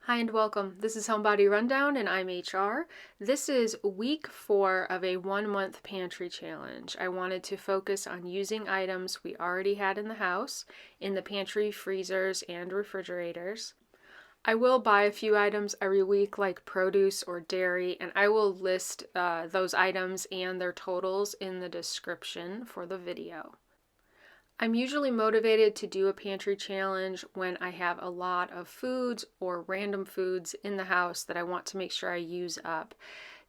Hi and welcome. This is Homebody Rundown and I'm HR. This is week 4 of a 1-month pantry challenge. I wanted to focus on using items we already had in the house, in the pantry, freezers, and refrigerators. I will buy a few items every week like produce or dairy, and I will list those items and their totals in the description for the video. I'm usually motivated to do a pantry challenge when I have a lot of foods or random foods in the house that I want to make sure I use up.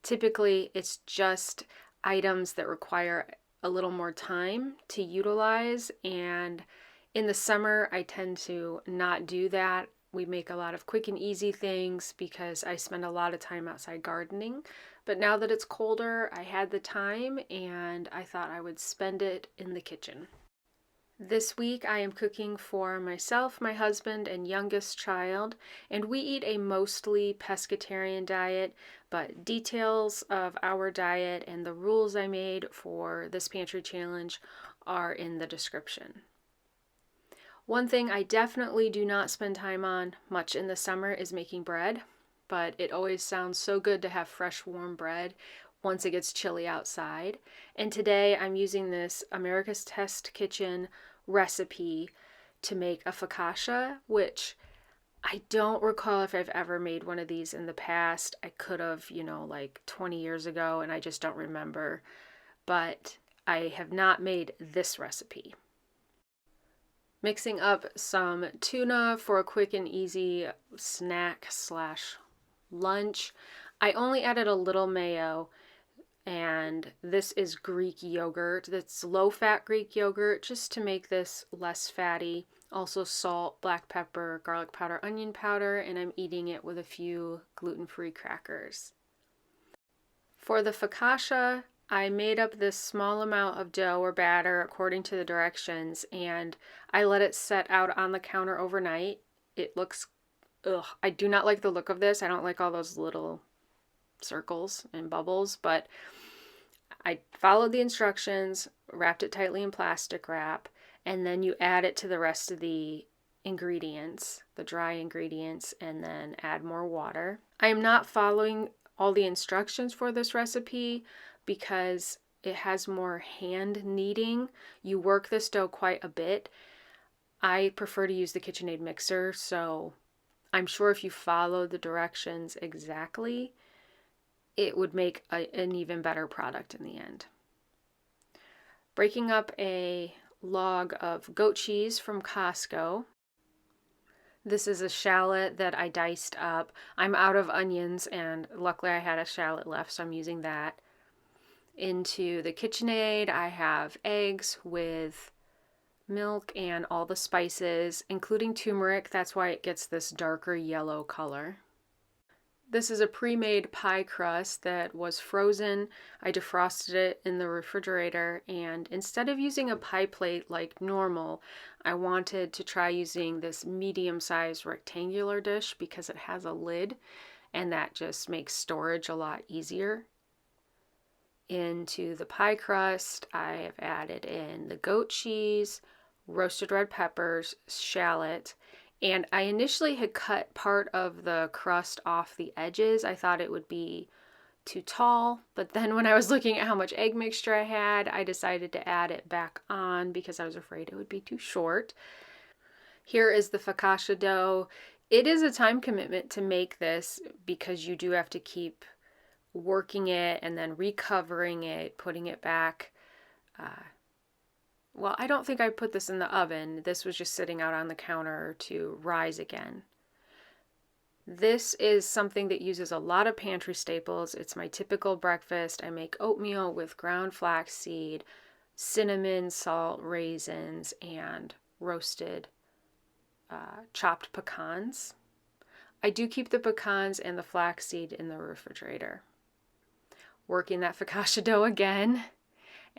Typically, it's just items that require a little more time to utilize, and in the summer, I tend to not do that. We make a lot of quick and easy things because I spend a lot of time outside gardening. But now that it's colder, I had the time and I thought I would spend it in the kitchen. This week I am cooking for myself, my husband, and youngest child, and we eat a mostly pescatarian diet, but details of our diet and the rules I made for this pantry challenge are in the description. One thing I definitely do not spend time on much in the summer is making bread, but it always sounds so good to have fresh, warm bread once it gets chilly outside. And today I'm using this America's Test Kitchen recipe to make a focaccia, which I don't recall if I've ever made one of these in the past. I could have, like 20 years ago, and I just don't remember. But I have not made this recipe. Mixing up some tuna for a quick and easy snack slash lunch. I only added a little mayo, and this is Greek yogurt. That's low-fat Greek yogurt, just to make this less fatty. Also salt, black pepper, garlic powder, onion powder, and I'm eating it with a few gluten-free crackers. For the focaccia, I made up this small amount of dough or batter according to the directions, and I let it set out on the counter overnight. It looks, I do not like the look of this. I don't like all those little circles and bubbles, but I followed the instructions, wrapped it tightly in plastic wrap, and then you add it to the rest of the ingredients, the dry ingredients, and then add more water. I am not following all the instructions for this recipe because it has more hand kneading. You work this dough quite a bit. I prefer to use the KitchenAid mixer, so I'm sure if you follow the directions exactly, it would make an even better product in the end. Breaking up a log of goat cheese from Costco. This is a shallot that I diced up. I'm out of onions, and luckily I had a shallot left, so I'm using that. Into the KitchenAid, I have eggs with milk and all the spices, including turmeric. That's why it gets this darker yellow color. This is a pre-made pie crust that was frozen. I defrosted it in the refrigerator, and instead of using a pie plate like normal, I wanted to try using this medium-sized rectangular dish because it has a lid, and that just makes storage a lot easier. Into the pie crust, I have added in the goat cheese, roasted red peppers, shallot, and I initially had cut part of the crust off the edges. I thought it would be too tall, but then when I was looking at how much egg mixture I had, I decided to add it back on because I was afraid it would be too short. Here is the focaccia dough. It is a time commitment to make this because you do have to keep working it and then recovering it, putting it back. Well, I don't think I put this in the oven. This was just sitting out on the counter to rise again. This is something that uses a lot of pantry staples. It's my typical breakfast. I make oatmeal with ground flaxseed, cinnamon, salt, raisins, and roasted chopped pecans. I do keep the pecans and the flaxseed in the refrigerator. Working that focaccia dough again.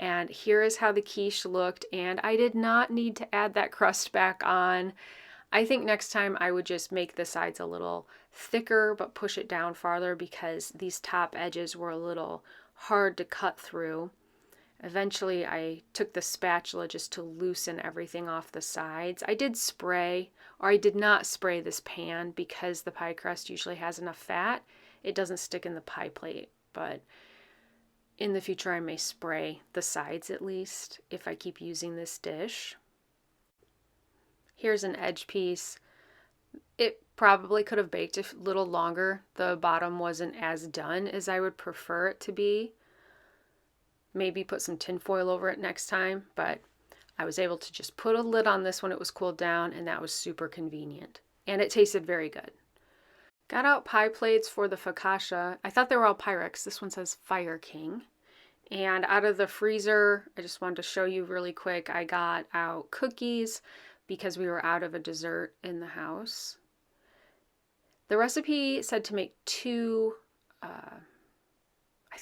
And here is how the quiche looked, and I did not need to add that crust back on. I think next time I would just make the sides a little thicker but push it down farther because these top edges were a little hard to cut through. Eventually, I took the spatula just to loosen everything off the sides. I did spray, or I did not spray this pan because the pie crust usually has enough fat. It doesn't stick in the pie plate, but in the future I may spray the sides at least if I keep using this dish. Here's an edge piece. It probably could have baked a little longer. The bottom wasn't as done as I would prefer it to be. Maybe put some tin foil over it next time, but I was able to just put a lid on this when it was cooled down, and that was super convenient. And it tasted very good. Got out pie plates for the focaccia. I thought they were all Pyrex. This one says Fire King. And out of the freezer, I just wanted to show you really quick, I got out cookies because we were out of a dessert in the house. The recipe said to make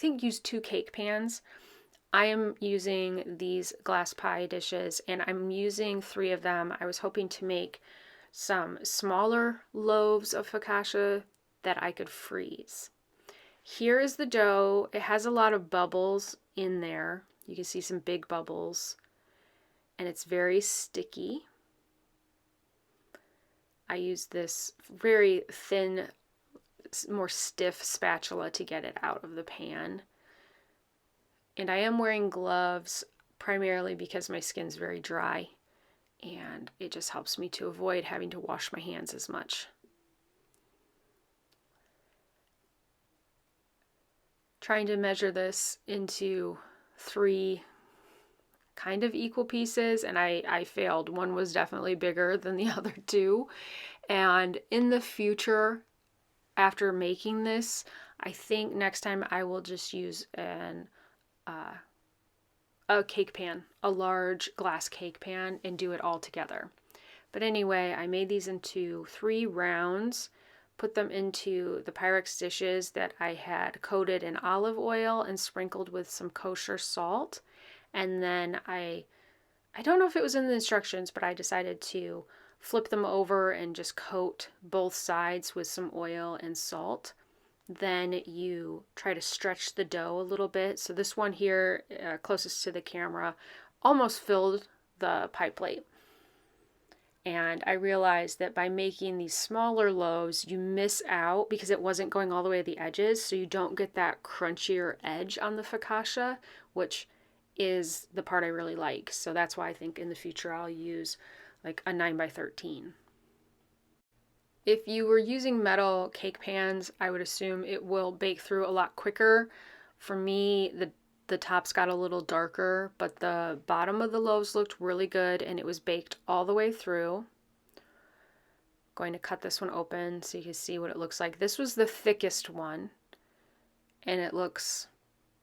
use 2 cake pans. I am using these glass pie dishes, and I'm using 3 of them. I was hoping to make some smaller loaves of focaccia that I could freeze. Here is the dough. It has a lot of bubbles in there. You can see some big bubbles, and it's very sticky. I use this very thin, more stiff spatula to get it out of the pan. And I am wearing gloves primarily because my skin's very dry, and it just helps me to avoid having to wash my hands as much. Trying to measure this into 3 kind of equal pieces, and I failed. One was definitely bigger than the other 2. And in the future, after making this, I think next time I will just use a cake pan, a large glass cake pan, and do it all together. But anyway, I made these into 3 rounds, put them into the Pyrex dishes that I had coated in olive oil and sprinkled with some kosher salt. And then I don't know if it was in the instructions, but I decided to flip them over and just coat both sides with some oil and salt. Then you try to stretch the dough a little bit. So this one here, closest to the camera, almost filled the pie plate. And I realized that by making these smaller loaves, you miss out because it wasn't going all the way to the edges, so you don't get that crunchier edge on the focaccia, which is the part I really like. So that's why I think in the future I'll use like a 9x13. If you were using metal cake pans, I would assume it will bake through a lot quicker. For me, the tops got a little darker, but the bottom of the loaves looked really good, and it was baked all the way through. Going to cut this one open so you can see what it looks like. This was the thickest one, and it looks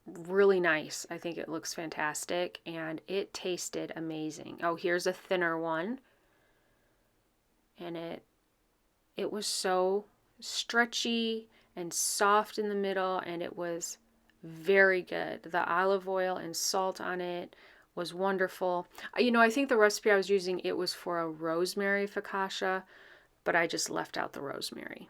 really nice. I think it looks fantastic, and it tasted amazing. Oh, here's a thinner one, and it was so stretchy and soft in the middle, and it was very good. The olive oil and salt on it was wonderful. I think the recipe I was using, it was for a rosemary focaccia, but I just left out the rosemary.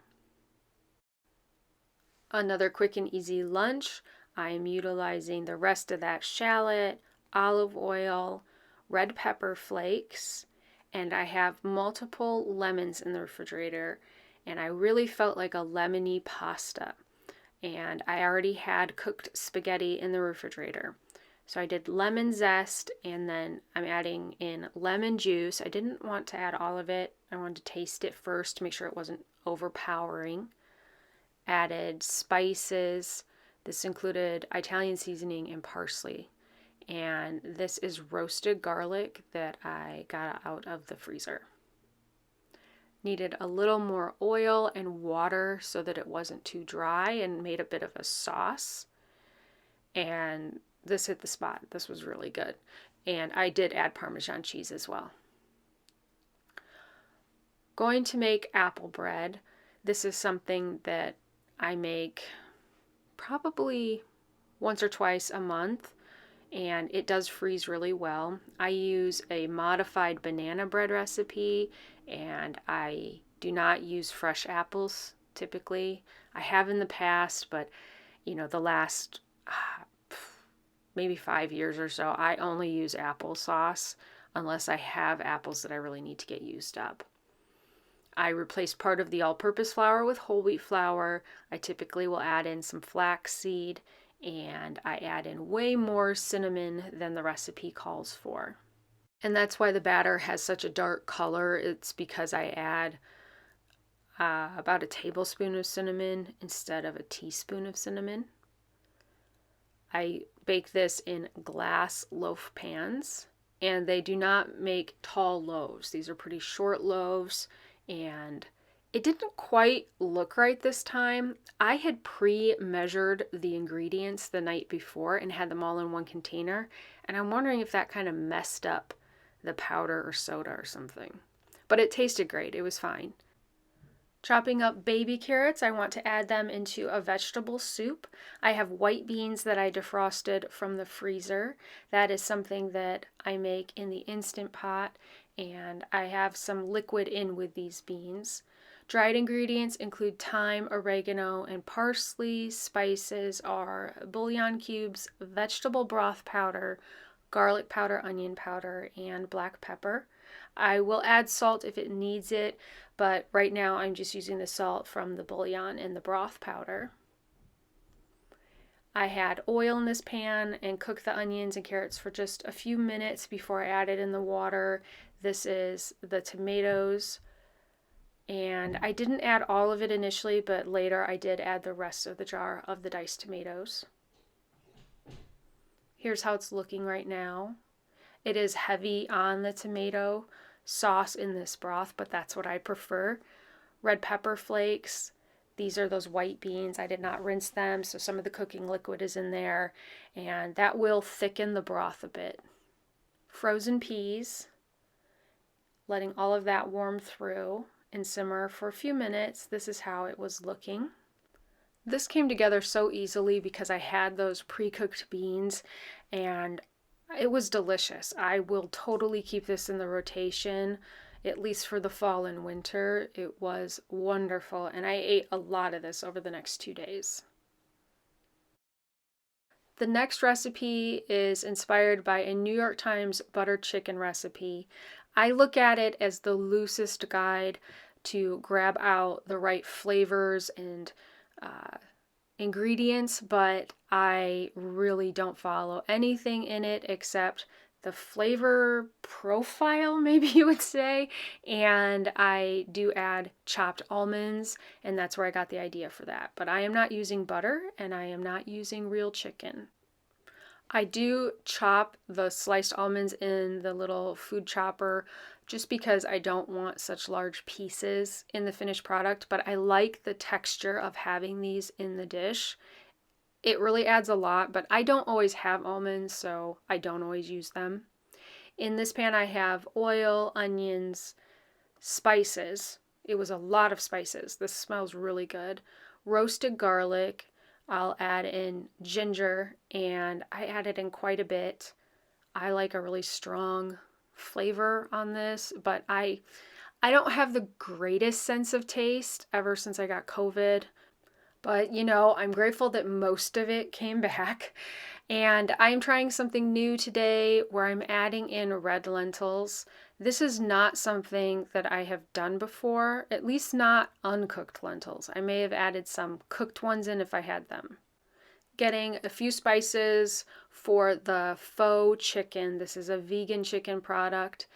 Another quick and easy lunch. I am utilizing the rest of that shallot, olive oil, red pepper flakes, and I have multiple lemons in the refrigerator, and I really felt like a lemony pasta. And I already had cooked spaghetti in the refrigerator. So I did lemon zest, and then I'm adding in lemon juice. I didn't want to add all of it. I wanted to taste it first to make sure it wasn't overpowering. Added spices. This included Italian seasoning and parsley. And this is roasted garlic that I got out of the freezer. Needed a little more oil and water so that it wasn't too dry, and made a bit of a sauce. And this hit the spot. This was really good. And I did add Parmesan cheese as well. Going to make apple bread. This is something that I make probably once or twice a month, and it does freeze really well. I use a modified banana bread recipe, and I do not use fresh apples typically. I have in the past, but the last maybe 5 years or so, I only use applesauce unless I have apples that I really need to get used up. I replace part of the all-purpose flour with whole wheat flour. I typically will add in some flaxseed, and I add in way more cinnamon than the recipe calls for. And that's why the batter has such a dark color. It's because I add about a tablespoon of cinnamon instead of a teaspoon of cinnamon. I bake this in glass loaf pans, and they do not make tall loaves. These are pretty short loaves, and it didn't quite look right this time. I had pre-measured the ingredients the night before and had them all in one container, and I'm wondering if that kind of messed up the powder or soda or something. But it tasted great. It was fine. Chopping up baby carrots, I want to add them into a vegetable soup. I have white beans that I defrosted from the freezer. That is something that I make in the Instant Pot, and I have some liquid in with these beans. Dried ingredients include thyme, oregano, and parsley. Spices are bouillon cubes, vegetable broth powder, garlic powder, onion powder, and black pepper. I will add salt if it needs it, but right now I'm just using the salt from the bouillon and the broth powder. I had oil in this pan and cooked the onions and carrots for just a few minutes before I added in the water. This is the tomatoes, and I didn't add all of it initially, but later I did add the rest of the jar of the diced tomatoes. Here's how it's looking right now. It is heavy on the tomato sauce in this broth, but that's what I prefer. Red pepper flakes. These are those white beans. I did not rinse them, so some of the cooking liquid is in there, and that will thicken the broth a bit. Frozen peas. Letting all of that warm through and simmer for a few minutes. This is how it was looking. This came together so easily because I had those pre-cooked beans, and it was delicious. I will totally keep this in the rotation, at least for the fall and winter. It was wonderful, and I ate a lot of this over the next 2 days. The next recipe is inspired by a New York Times butter chicken recipe. I look at it as the loosest guide to grab out the right flavors and ingredients, but I really don't follow anything in it except the flavor profile, maybe you would say, and I do add chopped almonds, and that's where I got the idea for that. But I am not using butter, and I am not using real chicken. I do chop the sliced almonds in the little food chopper just because I don't want such large pieces in the finished product, but I like the texture of having these in the dish. It really adds a lot, but I don't always have almonds, so I don't always use them. In this pan I have oil, onions, spices. It was a lot of spices. This smells really good. Roasted garlic. I'll add in ginger, and I added in quite a bit. I like a really strong flavor on this, but I don't have the greatest sense of taste ever since I got COVID. But I'm grateful that most of it came back. And I'm trying something new today where I'm adding in red lentils. This is not something that I have done before, at least not uncooked lentils. I may have added some cooked ones in if I had them. Getting a few spices for the faux chicken. This is a vegan chicken product.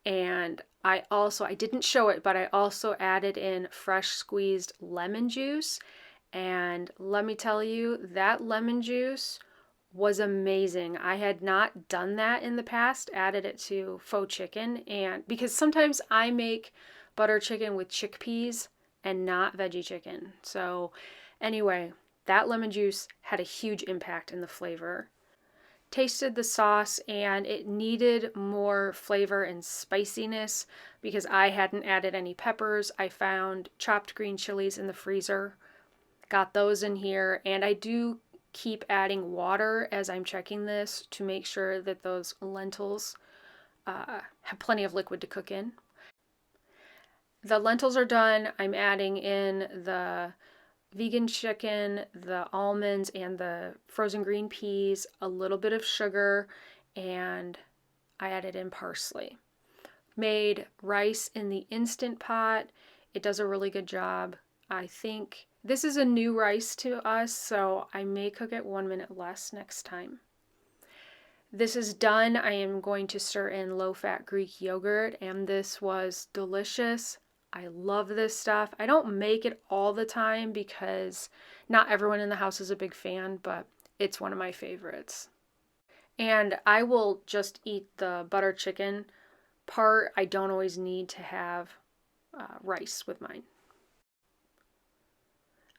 And I didn't show it, but I also added in fresh squeezed lemon juice. And let me tell you, that lemon juice was amazing. I had not done that in the past, added it to faux chicken, and because sometimes I make butter chicken with chickpeas and not veggie chicken. So anyway, that lemon juice had a huge impact in the flavor. Tasted the sauce, and it needed more flavor and spiciness because I hadn't added any peppers. I found chopped green chilies in the freezer, got those in here, and I do keep adding water as I'm checking this to make sure that those lentils have plenty of liquid to cook in. The lentils are done. I'm adding in the vegan chicken, the almonds, and the frozen green peas, a little bit of sugar, and I added in parsley. Made rice in the Instant Pot. It does a really good job. I think this is a new rice to us, so I may cook it 1 minute less next time. This is done. I am going to stir in low-fat Greek yogurt, and this was delicious. I love this stuff. I don't make it all the time because not everyone in the house is a big fan, but it's one of my favorites. And I will just eat the butter chicken part. I don't always need to have rice with mine.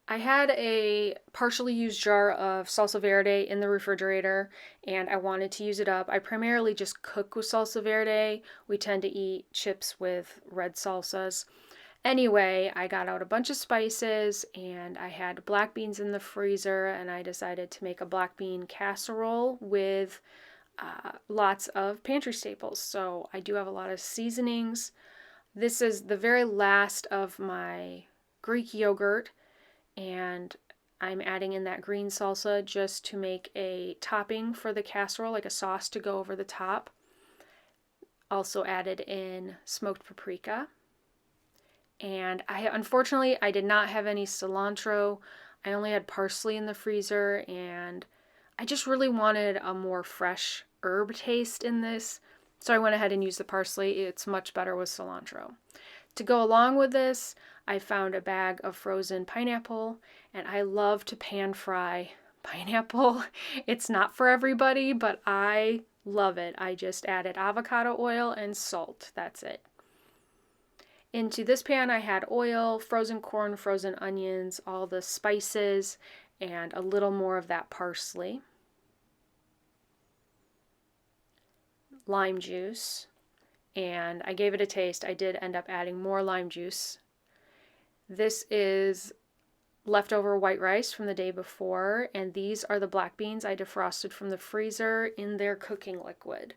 I had a partially used jar of salsa verde in the refrigerator and I wanted to use it up. I primarily just cook with salsa verde. We tend to eat chips with red salsas. Anyway, I got out a bunch of spices and I had black beans in the freezer and I decided to make a black bean casserole with lots of pantry staples. So I do have a lot of seasonings. This is the very last of my Greek yogurt, and I'm adding in that green salsa just to make a topping for the casserole, like a sauce to go over the top. Also added in smoked paprika. And unfortunately, I did not have any cilantro. I only had parsley in the freezer, and I just really wanted a more fresh herb taste in this. So I went ahead and used the parsley. It's much better with cilantro. To go along with this, I found a bag of frozen pineapple, and I love to pan fry pineapple. It's not for everybody, but I love it. I just added avocado oil and salt. That's it. Into this pan, I had oil, frozen corn, frozen onions, all the spices, and a little more of that parsley. Lime juice, and I gave it a taste. I did end up adding more lime juice. This is leftover white rice from the day before, and these are the black beans I defrosted from the freezer in their cooking liquid.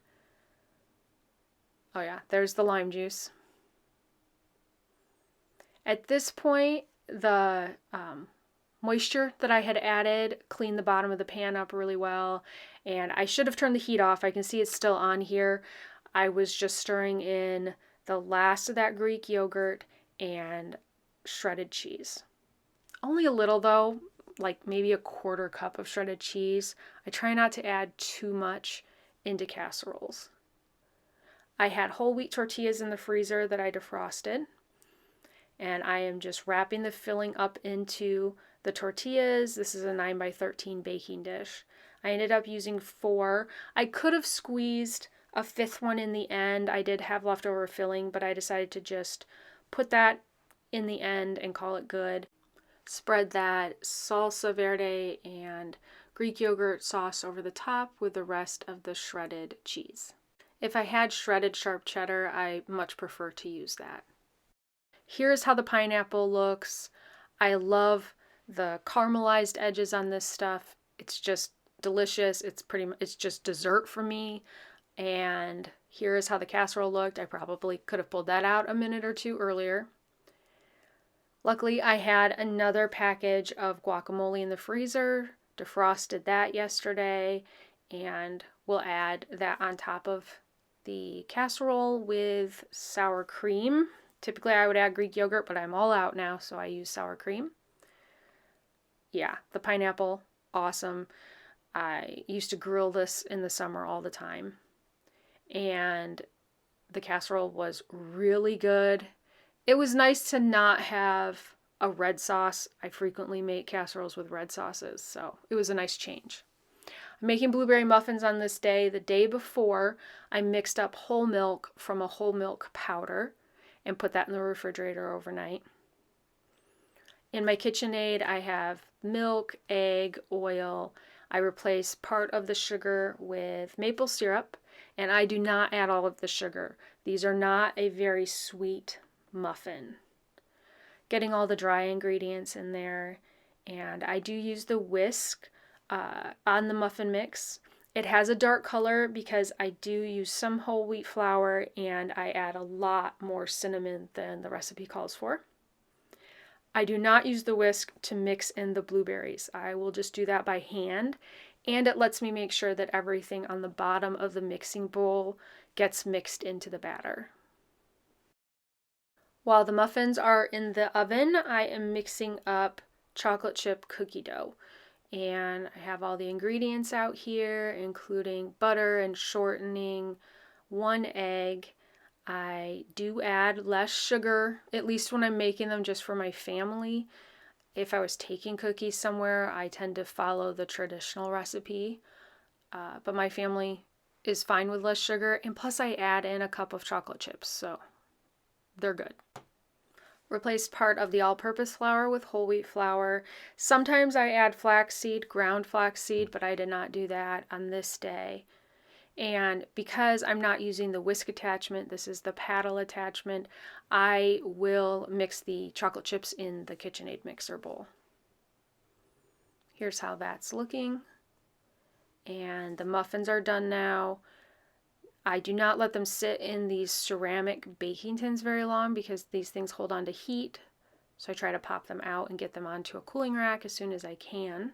Oh yeah, there's the lime juice. At this point, the moisture that I had added cleaned the bottom of the pan up really well, and I should have turned the heat off. I can see it's still on here. I was just stirring in the last of that Greek yogurt and shredded cheese. Only a little though, like maybe a 1/4 cup of shredded cheese. I try not to add too much into casseroles. I had whole wheat tortillas in the freezer that I defrosted, and I am just wrapping the filling up into the tortillas. This is a 9x13 baking dish. I ended up using 4. I could have squeezed a 5th one in the end. I did have leftover filling, but I decided to just put that in the end and call it good. Spread that salsa verde and Greek yogurt sauce over the top with the rest of the shredded cheese. If I had shredded sharp cheddar, I much prefer to use that. Here's how the pineapple looks. I love the caramelized edges on this stuff. It's just delicious. It's just dessert for me. And here is how the casserole looked. I probably could have pulled that out a minute or two earlier. Luckily, I had another package of guacamole in the freezer. Defrosted that yesterday, and we'll add that on top of the casserole with sour cream. Typically, I would add Greek yogurt, but I'm all out now, so I use sour cream. Yeah, the pineapple, awesome. I used to grill this in the summer all the time. And the casserole was really good. It was nice to not have a red sauce. I frequently make casseroles with red sauces, so it was a nice change. I'm making blueberry muffins on this day. The day before, I mixed up whole milk from a whole milk powder and put that in the refrigerator overnight. In my KitchenAid, I have milk, egg, oil. I replace part of the sugar with maple syrup, and I do not add all of the sugar. These are not a very sweet muffin. Getting all the dry ingredients in there, and I do use the whisk on the muffin mix. It has a dark color because I do use some whole wheat flour and I add a lot more cinnamon than the recipe calls for. I do not use the whisk to mix in the blueberries. I will just do that by hand, and it lets me make sure that everything on the bottom of the mixing bowl gets mixed into the batter. While the muffins are in the oven, I am mixing up chocolate chip cookie dough. And I have all the ingredients out here, including butter and shortening, 1 egg. I do add less sugar, at least when I'm making them just for my family. If I was taking cookies somewhere, I tend to follow the traditional recipe. But my family is fine with less sugar. And plus, I add in a cup of chocolate chips, so they're good. Replace part of the all-purpose flour with whole wheat flour. Sometimes I add flaxseed, ground flaxseed, but I did not do that on this day. And because I'm not using the whisk attachment, this is the paddle attachment, I will mix the chocolate chips in the KitchenAid mixer bowl. Here's how that's looking. And the muffins are done now. I do not let them sit in these ceramic baking tins very long because these things hold on to heat. So I try to pop them out and get them onto a cooling rack as soon as I can.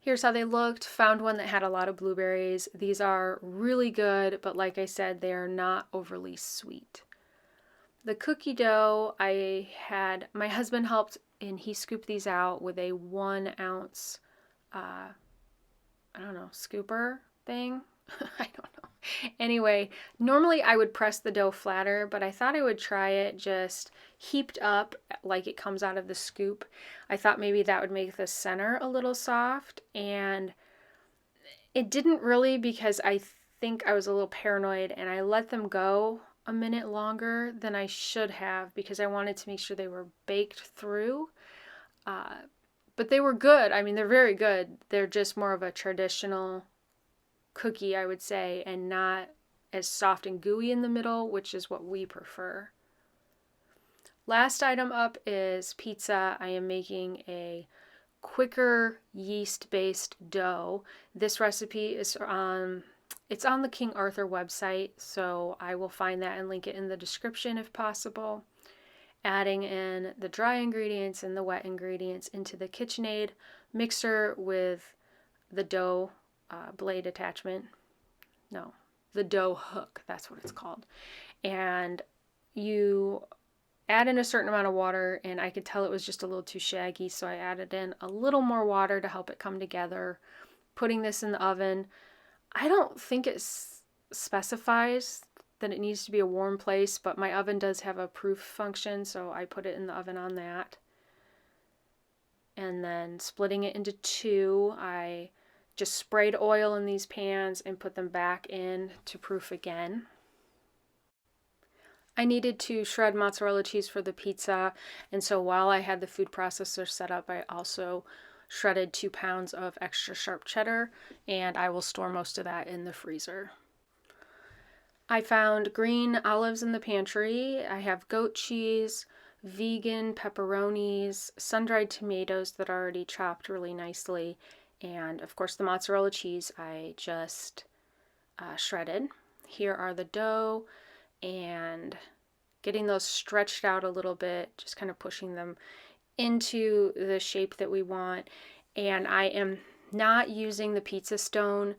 Here's how they looked. Found one that had a lot of blueberries. These are really good, but like I said, they are not overly sweet. The cookie dough, my husband helped and he scooped these out with a 1 ounce, scooper thing. I don't know. Anyway, normally I would press the dough flatter, but I thought I would try it just heaped up like it comes out of the scoop. I thought maybe that would make the center a little soft, and it didn't really because I think I was a little paranoid and I let them go a minute longer than I should have because I wanted to make sure they were baked through. But they were good. I mean, they're very good. They're just more of a traditional cookie, I would say, and not as soft and gooey in the middle, which is what we prefer. Last item up is pizza. I am making a quicker yeast-based dough. This recipe is it's on the King Arthur website, so I will find that and link it in the description if possible. Adding in the dry ingredients and the wet ingredients into the KitchenAid mixer with the dough blade attachment. No, the dough hook, that's what it's called. And you add in a certain amount of water, and I could tell it was just a little too shaggy, so I added in a little more water to help it come together. Putting this in the oven. I don't think it specifies that it needs to be a warm place, but my oven does have a proof function, so I put it in the oven on that. And then splitting it into two, I just sprayed oil in these pans and put them back in to proof again. I needed to shred mozzarella cheese for the pizza, and so while I had the food processor set up, I also shredded 2 pounds of extra sharp cheddar, and I will store most of that in the freezer. I found green olives in the pantry. I have goat cheese, vegan pepperonis, sun-dried tomatoes that are already chopped really nicely, and of course the mozzarella cheese I just shredded. Here are the dough and getting those stretched out a little bit, just kind of pushing them into the shape that we want. And I am not using the pizza stone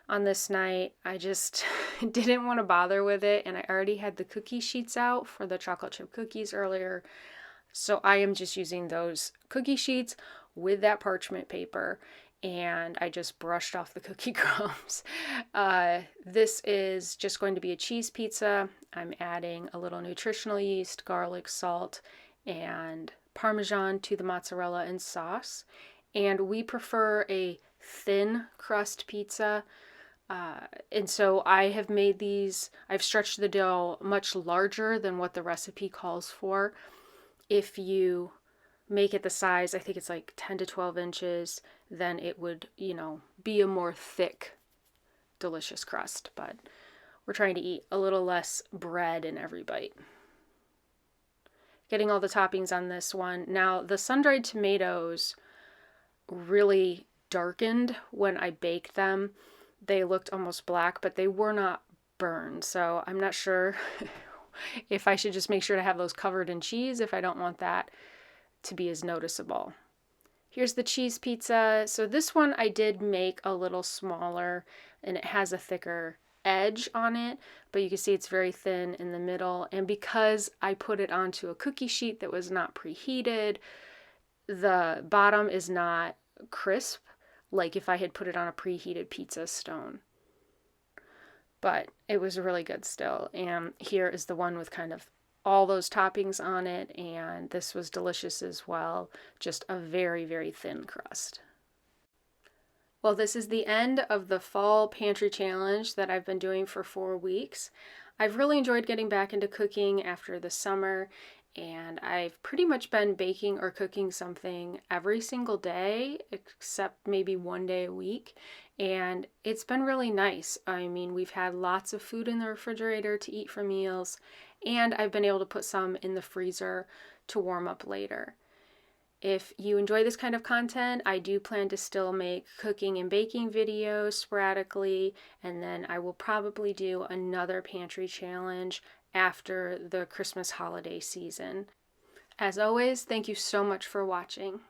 on this night. I just didn't want to bother with it, and I already had the cookie sheets out for the chocolate chip cookies earlier. So I am just using those cookie sheets with that parchment paper, and I just brushed off the cookie crumbs. This is just going to be a cheese pizza. I'm adding a little nutritional yeast, garlic, salt, and Parmesan to the mozzarella and sauce. And we prefer a thin crust pizza. And so I have made these, I've stretched the dough much larger than what the recipe calls for. If you make it the size, I think it's like 10 to 12 inches, then it would, be a more thick, delicious crust. But we're trying to eat a little less bread in every bite. Getting all the toppings on this one. Now, the sun-dried tomatoes really darkened when I baked them. They looked almost black, but they were not burned. So I'm not sure if I should just make sure to have those covered in cheese if I don't want that to be as noticeable. Here's the cheese pizza. So this one I did make a little smaller and it has a thicker edge on it, but you can see it's very thin in the middle. And because I put it onto a cookie sheet that was not preheated, the bottom is not crisp like if I had put it on a preheated pizza stone. But it was really good still. And here is the one with kind of all those toppings on it, and this was delicious as well. Just a very, very thin crust. Well, this is the end of the fall pantry challenge that I've been doing for 4 weeks. I've really enjoyed getting back into cooking after the summer, and I've pretty much been baking or cooking something every single day, except maybe 1 day a week. And it's been really nice. I mean, we've had lots of food in the refrigerator to eat for meals, and I've been able to put some in the freezer to warm up later. If you enjoy this kind of content, I do plan to still make cooking and baking videos sporadically, and then I will probably do another pantry challenge after the Christmas holiday season. As always, thank you so much for watching.